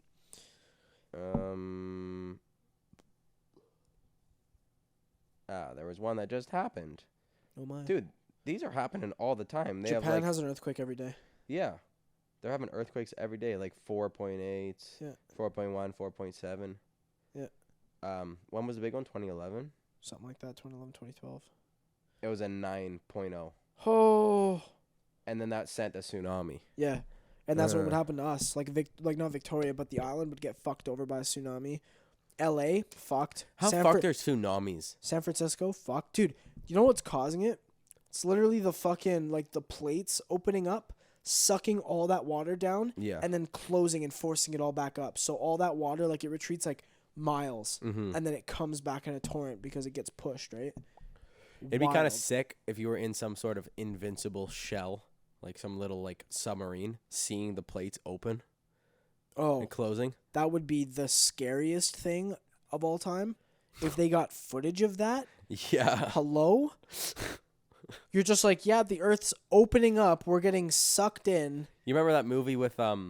There was one that just happened. Oh my. Dude, these are happening all the time. They Japan have like, has an earthquake every day. yeah. They're having earthquakes every day, like 4.8, Yeah. 4.1, 4.7. Yeah. When was the big one? 2011? Something like that. 2011, 2012. It was a 9.0. Oh. And then that sent a tsunami. Yeah. And that's what would happen to us. Like not Victoria, but the island would get fucked over by a tsunami. LA, fucked. How fucked are tsunamis? San Francisco, fucked. Dude, you know what's causing it? It's literally the fucking, like, the plates opening up, sucking all that water down, Yeah. and then closing and forcing it all back up. So all that water, like, it retreats, like, miles, Mm-hmm. and then it comes back in a torrent because it gets pushed, right? It'd be kind Wild. of sick if you were in some sort of invincible shell, like some little like submarine, seeing the plates open Oh, and closing. that would be the scariest thing of all time. If they got footage of that, Yeah. hello? You're just like, yeah, the Earth's opening up. We're getting sucked in. You remember that movie with fuck,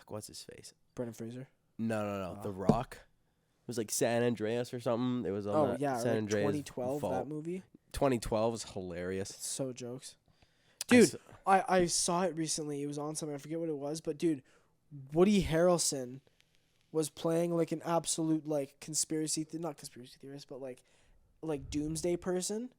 what's his face? Brendan Fraser. No. The Rock. It was like San Andreas or something. It was on Oh, that yeah, San like Andreas 2012, vault. that movie. 2012 was hilarious. So jokes. I Dude, s- I saw it recently. It was on something. I forget what it was. But, dude, Woody Harrelson was playing, like, an absolute, like, not conspiracy theorist, but, like doomsday person.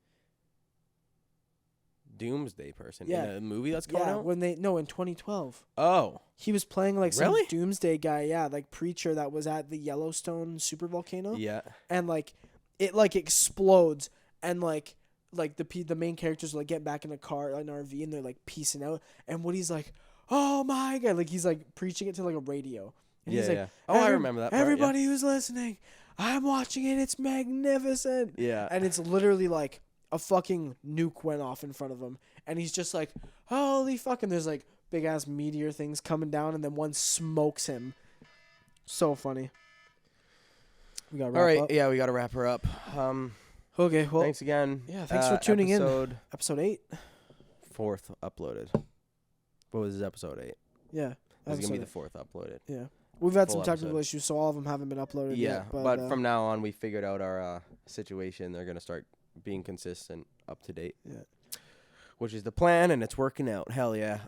Doomsday person. Yeah. In a movie that's coming Yeah, out? in 2012. Oh. He was playing, like, some Really? doomsday guy, yeah, like, preacher that was at the Yellowstone supervolcano. Yeah. And, like, it, like, explodes, and, like the main characters, like, get back in a car, an RV, and they're, like, peacing out, and Woody's like, oh, my God, like, he's, like, preaching it to, like, a radio. And he's like, Yeah. Oh, I remember that part, yeah. Everybody who's listening, I'm watching it, it's magnificent. Yeah. And it's literally, like, a fucking nuke went off in front of him, and he's just like, holy fuck, and there's, like, big-ass meteor things coming down, and then one smokes him. So funny. We got to wrap All right. up. Yeah, we got to wrap her up. Okay, well, Thanks again. yeah, thanks for tuning in. Episode Episode 8. 4th uploaded. What was this episode 8? Yeah. This is going to be episode the 4th uploaded. Yeah. We've had full some technical episode. issues, so all of them haven't been uploaded Yeah, yet. but from now on, we figured out our situation. They're going to start being consistent, up to date. Yeah. Which is the plan, and it's working out. Hell yeah.